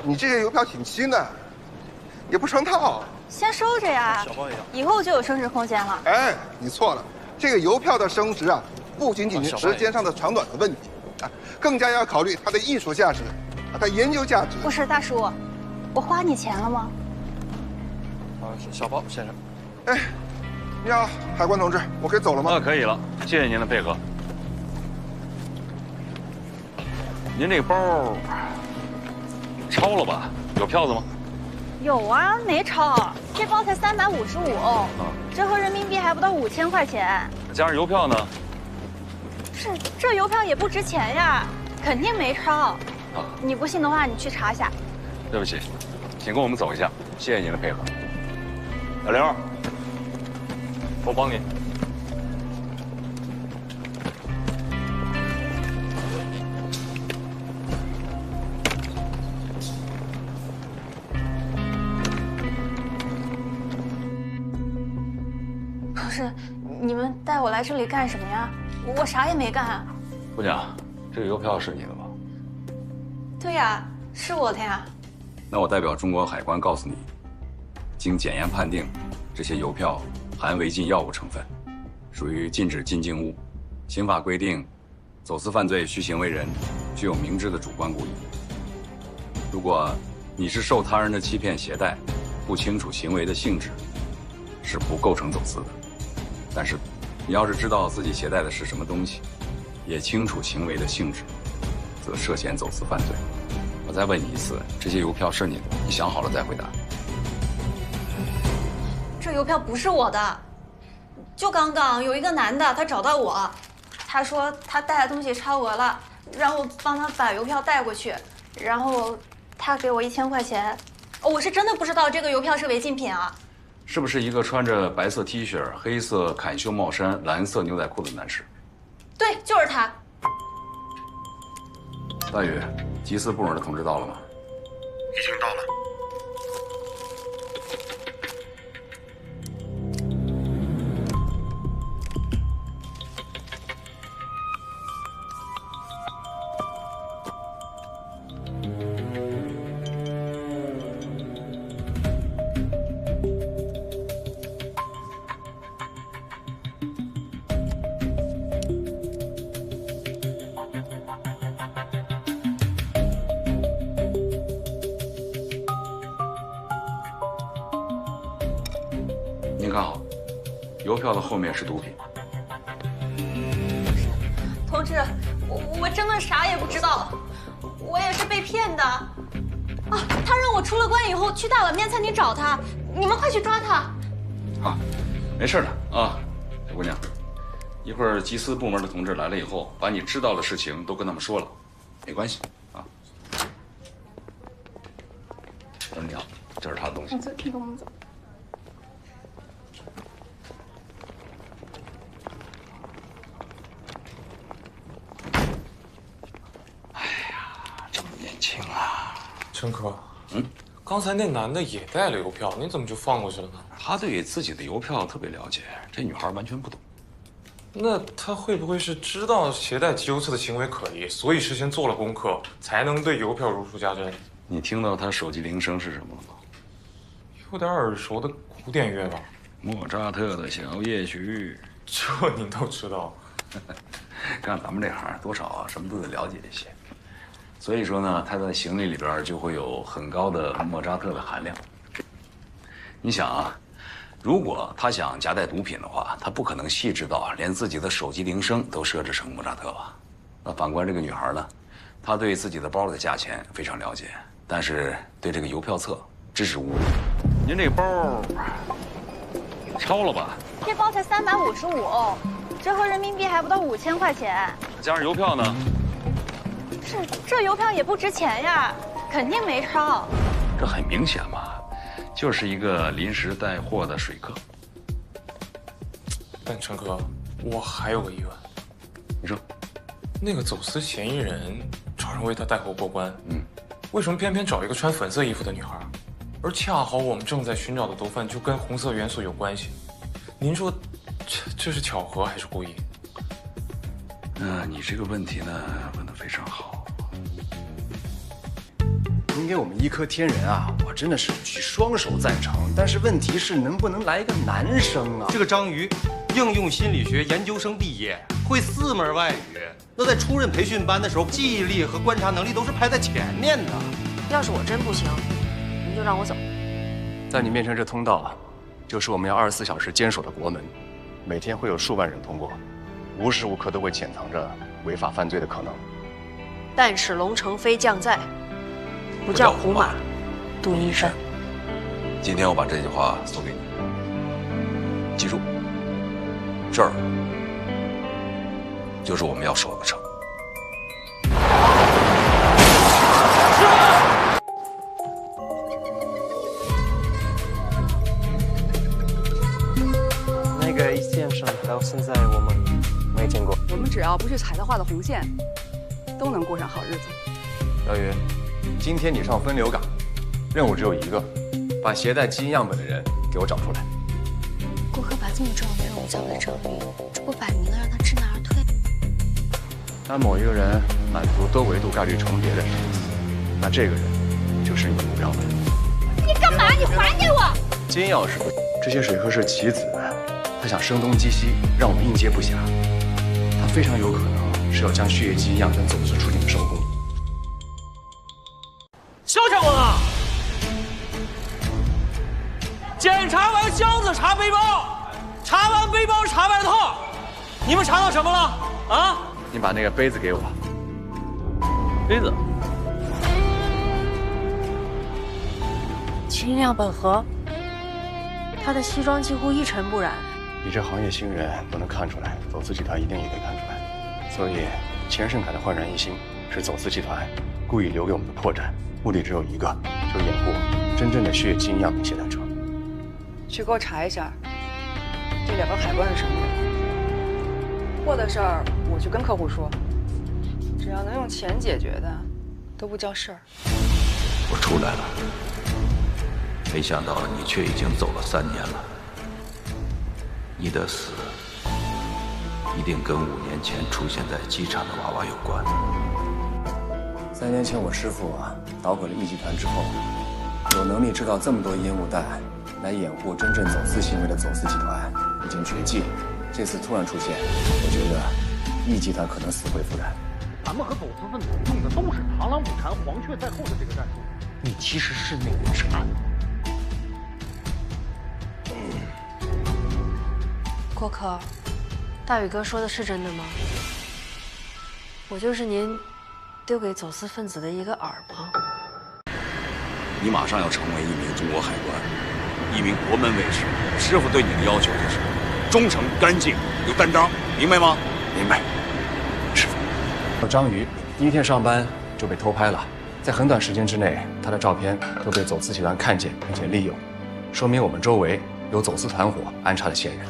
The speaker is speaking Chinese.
你这个邮票挺新的，也不成套。先收着呀，小包一样。以后就有升值空间了。哎，你错了，这个邮票的升值啊，不仅仅是时间上的长短的问题啊，更加要考虑它的艺术价值，它的研究价值。不是大叔，我花你钱了吗？是小包先生。哎，你好，海关同志，我可以走了吗？可以了，谢谢您的配合。您这个包超了吧？有票子吗？有啊，没超，这包才355欧，折合人民币还不到5000块钱。加上邮票呢？这邮票也不值钱呀，肯定没超。你不信的话，你去查一下。对不起，请跟我们走一下，谢谢您的配合。小刘，我帮你。不是，你们带我来这里干什么呀？我啥也没干啊。姑娘，这个邮票是你的吗？对呀，是我的呀。那我代表中国海关告诉你，经检验判定，这些邮票含违禁药物成分，属于禁止进境物。刑法规定，走私犯罪须行为人具有明知的主观故意。如果你是受他人的欺骗携带，不清楚行为的性质，是不构成走私的。但是，你要是知道自己携带的是什么东西，也清楚行为的性质，则涉嫌走私犯罪。我再问你一次，这些邮票是你的？你想好了再回答。这邮票不是我的，就刚刚有一个男的，他找到我，他说他带的东西超额了，让我帮他把邮票带过去，然后他给我1000块钱。我是真的不知道这个邮票是违禁品啊。是不是一个穿着白色 T 恤、黑色坎袖帽衫、蓝色牛仔裤的男士？对，就是他。大宇，缉私部门的同志到了吗？已经到了。您看好，邮票的后面是毒品。同志，我真的啥也不知道，我也是被骗的。啊，他让我出了关以后去大碗面餐厅找他，你们快去抓他。好，没事的啊，小姑娘，一会儿缉私部门的同志来了以后，把你知道的事情都跟他们说了，没关系啊。你好，这是他的东西。你跟我们走。这么年轻啊！陈科，刚才那男的也带了邮票，你怎么就放过去了呢？他对自己的邮票特别了解，这女孩完全不懂。那他会不会是知道携带集邮册的行为可疑，所以事先做了功课，才能对邮票如数家珍？你听到他手机铃声是什么了吗？有点耳熟的古典乐吧？莫扎特的小夜曲。这您都知道？干咱们这行，多少啊，什么都得了解一些。所以说呢，他的行李里边就会有很高的莫扎特的含量。你想啊，如果他想夹带毒品的话，他不可能细致到连自己的手机铃声都设置成莫扎特吧？那反观这个女孩呢，她对自己的包的价钱非常了解，但是对这个邮票册支支吾吾。您这个包超了吧？这包才355欧，折合人民币还不到5000块钱。加上邮票呢？这邮票也不值钱呀，肯定没超。这很明显嘛，就是一个临时带货的水客。但陈科，我还有个疑问。你说，那个走私嫌疑人找人为他带货过关，为什么偏偏找一个穿粉色衣服的女孩？而恰好我们正在寻找的毒贩就跟红色元素有关系。您说，这是巧合还是故意？你这个问题呢问得非常好。给我们医科天人啊，我真的是举双手赞成。但是问题是，能不能来一个男生啊？这个章鱼，应用心理学研究生毕业，会4门外语。那在初任培训班的时候，记忆力和观察能力都是排在前面的。要是我真不行，您就让我走。在你面前这通道啊，就是我们要24小时坚守的国门，每天会有数万人通过，无时无刻都会潜藏着违法犯罪的可能。但使龙城飞将在，不教胡马度阴山。今天我把这句话送给你，记住，这儿就是我们要守的城。那个线上到现在我们没见过。我们只要不去踩他画的红线，都能过上好日子。小雨，今天你上分流岗，任务只有一个，把携带基因样本的人给我找出来。顾客把这么重要的任务交给章鱼，这不摆明了让他知难而退？当某一个人满足多维度概率重叠的时候，那这个人就是你的目标了。你干嘛？你还给我！金钥匙，这些水鹤是棋子，他想声东击西，让我们应接不暇。他非常有可能是要将血液基因样本走私出境的收工。肖长官啊！检查完箱子查背包，查完背包查外套，你们查到什么了？啊？你把那个杯子给我。杯子。基因样本盒，他的西装几乎一尘不染。你这行业新人都能看出来，走私集团一定也可以看出来。所以，钱盛凯的焕然一新是走私集团故意留给我们的破绽，目的只有一个，就是掩护真正的血液基因样本携带者。去给我查一下，这2个海关是什么人？货的事儿我去跟客户说，只要能用钱解决的，都不叫事儿。我出来了，没想到你却已经走了3年了。你的死一定跟5年前出现在机场的娃娃有关。3年前我师父捣毁了易集团之后，有能力制造这么多烟雾弹来掩护真正走私行为的走私集团已经绝迹。这次突然出现，我觉得易集团可能死灰复燃。咱们和走私分子用的都是螳螂捕蝉，黄雀在后的这个战术。你其实是那个蝉。郭可，大宇哥说的是真的吗？我就是您丢给走私分子的一个饵吗？你马上要成为一名中国海关，一名国门卫士。师傅对你的要求就是忠诚、干净、有担当，明白吗？明白。师傅，章鱼第1天上班就被偷拍了，在很短时间之内，他的照片都被走私集团看见并且利用，说明我们周围有走私团伙安插的线人。